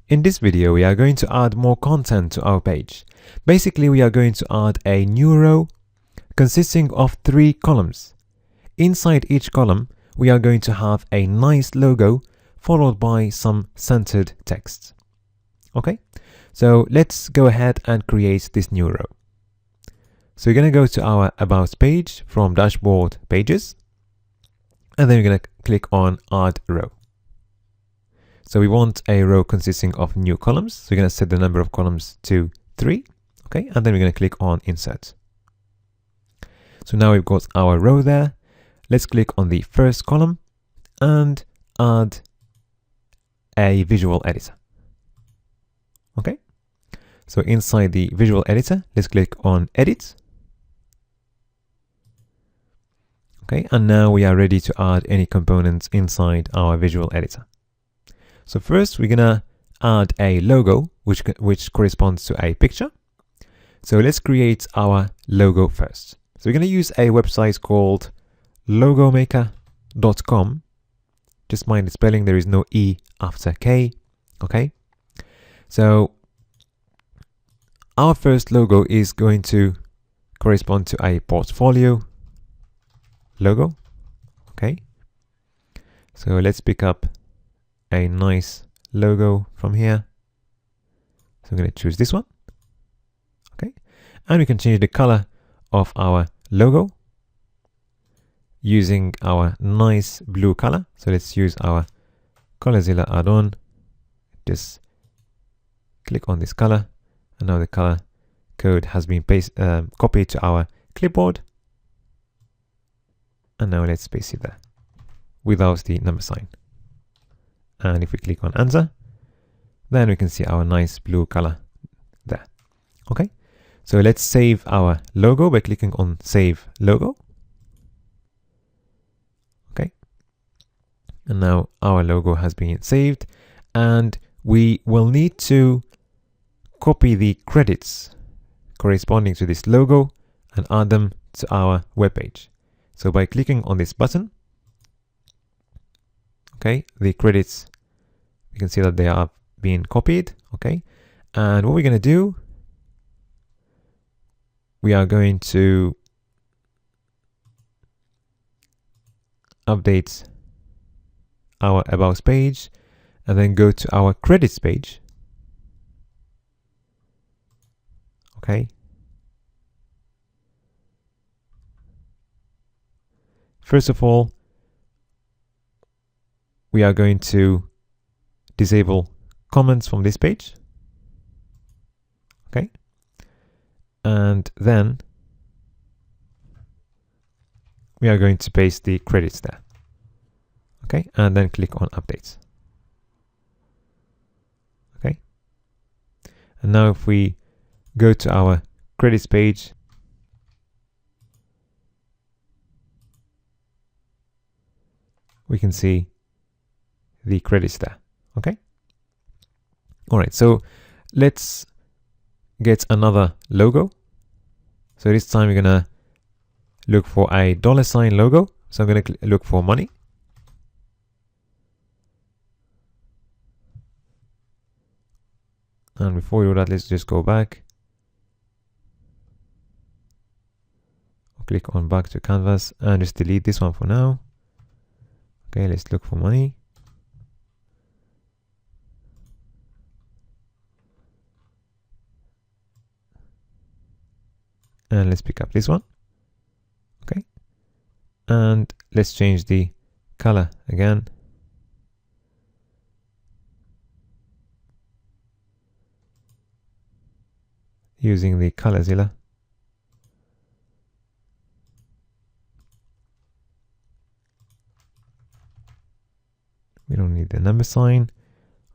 In this video, we are going to add more content to our page. Basically, we are going to add a new row consisting of 3 columns. Inside each column, we are going to have a nice logo followed by some centered text. Okay, so let's go ahead and create this new row. So we're going to go to our About page from Dashboard Pages, and then we're going to click on Add Row. So we want a row consisting of new columns. So we're going to set the number of columns to 3. Okay, and then we're going to click on Insert. So now we've got our row there. Let's click on the first column and add a visual editor. Okay, so inside the visual editor, let's click on Edit. Okay, and now we are ready to add any components inside our visual editor. So first we're gonna add a logo which corresponds to a picture. So let's create our logo first. So we're gonna use a website called logomaker.com. Just mind the spelling, there is no E after K. Okay, so our first logo is going to correspond to a portfolio logo. Okay, so let's pick up a nice logo from here. So I'm going to choose this one. Okay, and we can change the color of our logo using our nice blue color. So let's use our ColorZilla add-on. Just click on this color, and now the color code has been copied to our clipboard. And now let's paste it there without the number sign. And if we click on Enter, then we can see our nice blue color there. Okay, so let's save our logo by clicking on Save Logo. Okay, and now our logo has been saved, and we will need to copy the credits corresponding to this logo and add them to our web page. So by clicking on this button, okay, the credits, you can see that they are being copied. Okay, and what we're going to do, we are going to update our About page and then go to our credits page. Okay, first of all, we are going to disable comments from this page. Okay, and then we are going to paste the credits there. Okay, and then click on Updates. Okay, and now if we go to our credits page, we can see the credits there. Okay, all right, so let's get another logo. So this time we're gonna look for a $ logo. So I'm gonna look for money. And before we do that, let's just go back. I'll click on back to canvas and just delete this one for now. Okay, let's look for money. And let's pick up this one. Okay, and let's change the color again. Using the ColorZilla. We don't need the number sign.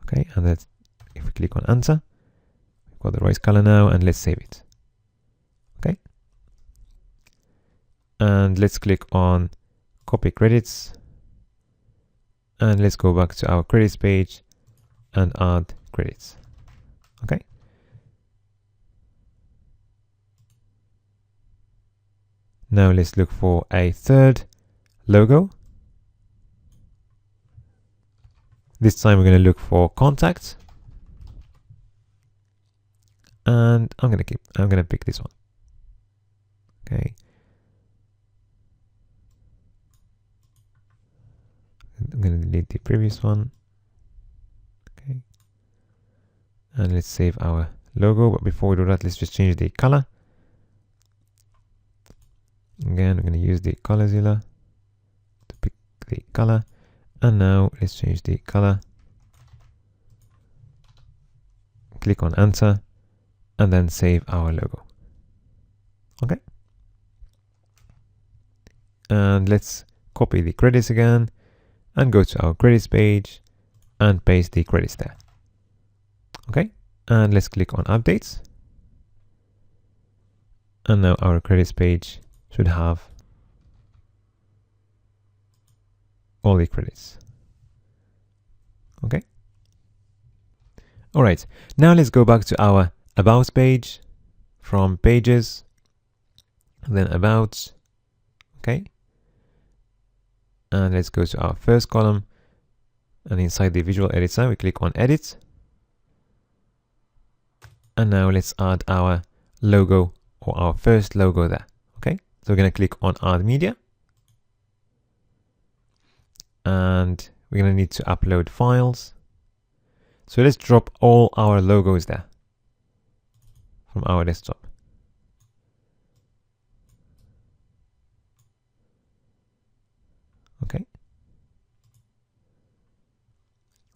Okay, and that's, if we click on Enter, we've got the right color now, and let's save it. Okay, and let's click on Copy Credits, and let's go back to our credits page and add credits. Okay, now let's look for a third logo. This time we're going to look for contact. and I'm gonna pick this one. Okay. I'm gonna delete the previous one. Okay. And let's save our logo, but before we do that, let's just change the color. Again, we're going to use the ColorZilla to pick the color. And now let's change the color. Click on enter and then save our logo. Okay. And let's copy the credits again and go to our credits page and paste the credits there. Okay. And let's click on updates. And now our credits page should have all the credits. Okay. All right. Now let's go back to our about page from pages, then about. Okay. And let's go to our first column, and inside the visual editor, we click on edit. And now let's add our logo or our first logo there. Okay. So we're going to click on add media. And we're going to need to upload files. So let's drop all our logos there from our desktop. Okay.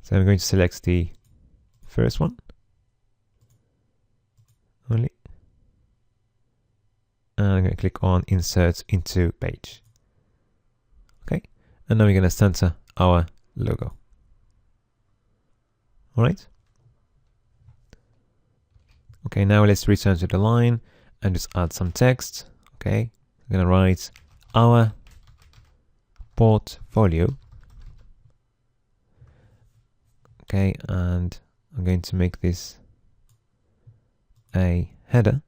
So I'm going to select the first one only. And I'm going to click on insert into page. Okay. And now we're going to center our logo. All right. Okay, now let's return to the line and just add some text. Okay, I'm going to write our portfolio. Okay, and I'm going to make this a header.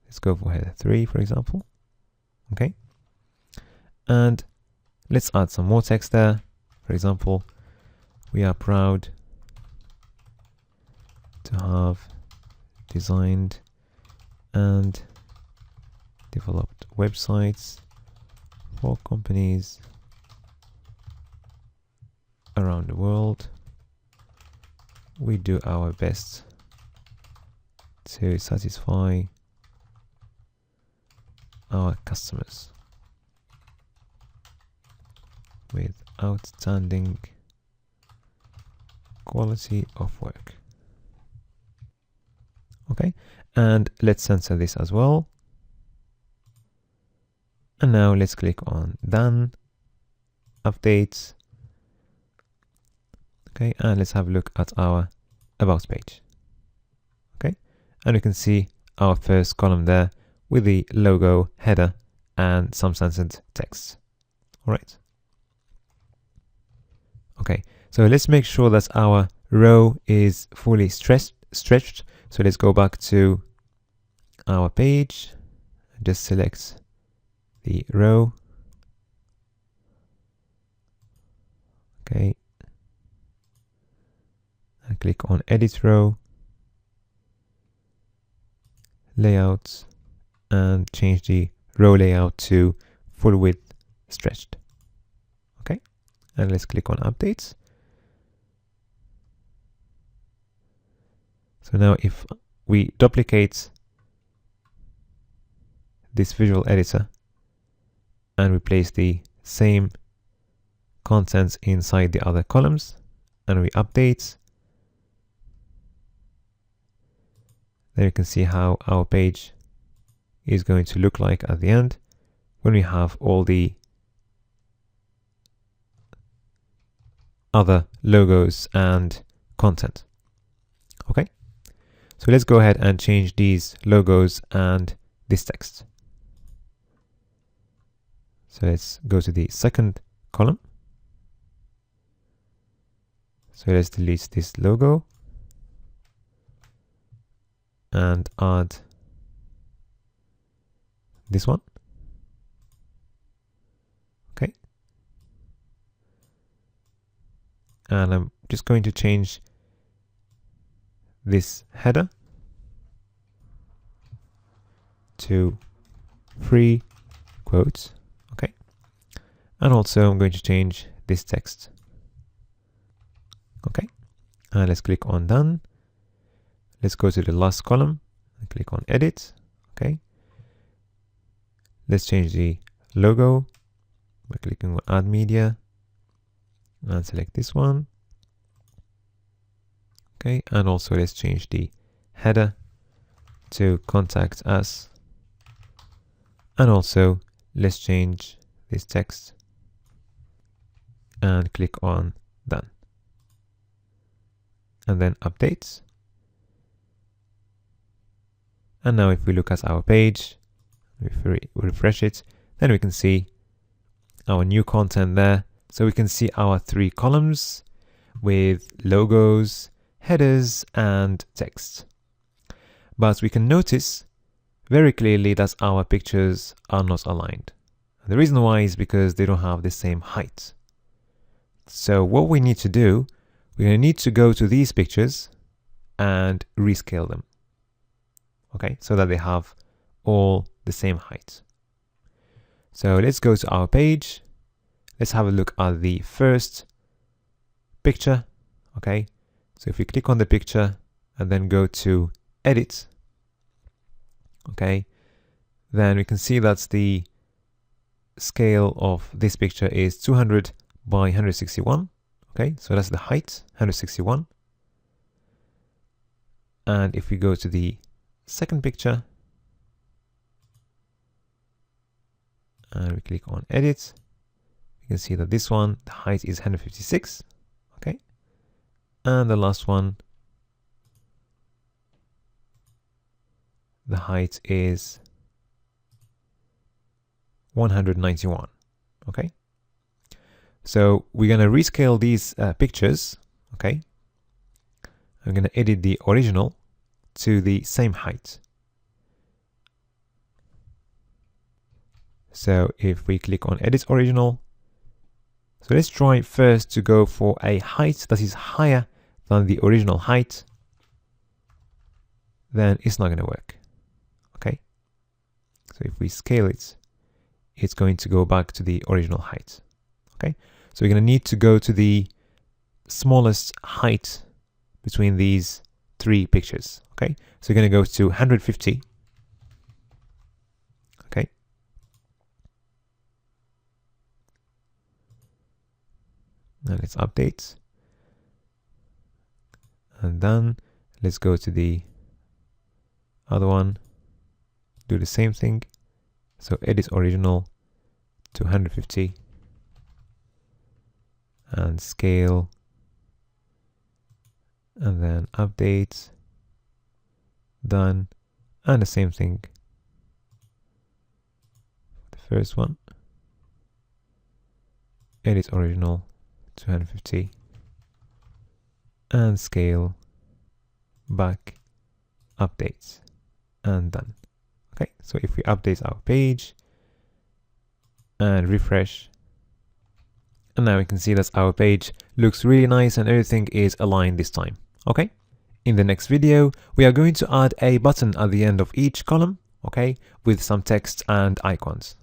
Let's go for header 3, for example. Okay, and let's add some more text there. For example, we are proud to have designed and developed websites for companies around the world. We do our best to satisfy our customers with outstanding quality of work. Okay, and let's censor this as well. And now let's click on done, updates. Okay, and let's have a look at our about page. Okay, and we can see our first column there with the logo, header, and some censored text. All right. Okay, so let's make sure that our row is fully stretched. So let's go back to our page, just select the row. Okay, and click on edit row, layout, and change the row layout to full width stretched. Okay, and let's click on updates. So now if we duplicate this visual editor and we place the same contents inside the other columns and we update, then you can see how our page is going to look like at the end when we have all the other logos and content. Okay. So let's go ahead and change these logos and this text. So let's go to the second column. So let's delete this logo and add this one. Okay. And I'm just going to change this header to free quotes. Okay. And also I'm going to change this text. Okay. And let's click on done. Let's go to the last column and click on edit. Okay. Let's change the logo by clicking on add media and select this one. Okay. And also let's change the header to contact us. And also let's change this text and click on done. And then updates. And now if we look at our page, if we refresh it, then we can see our new content there. So we can see our 3 columns with logos, headers, and text. But we can notice very clearly that our pictures are not aligned. And the reason why is because they don't have the same height. So what we need to do, we're going to need to go to these pictures and rescale them. Okay, so that they have all the same height. So let's go to our page. Let's have a look at the first picture. Okay, so if we click on the picture and then go to edit, okay, then we can see that the scale of this picture is 200 by 161. Okay, so that's the height, 161. And if we go to the second picture and we click on edit, you can see that this one, the height is 156. Okay, and the last one, the height is 191. Okay, so we're going to rescale these pictures. Okay, I'm going to edit the original to the same height. So if we click on edit original, so let's try first to go for a height that is higher than the original height, then it's not going to work. Okay, so if we scale it, it's going to go back to the original height. Okay, so we're going to need to go to the smallest height between these 3 pictures. Okay, so we're going to go to 150. Okay, now let's update. And then let's go to the other one, do the same thing. So edit original to 150 and scale, and then update, done, and the same thing for the first one, edit original to 150 and scale, back, updates, and done. Okay, so if we update our page and refresh, and now we can see that our page looks really nice and everything is aligned this time. Okay, in the next video, we are going to add a button at the end of each column, okay, with some text and icons.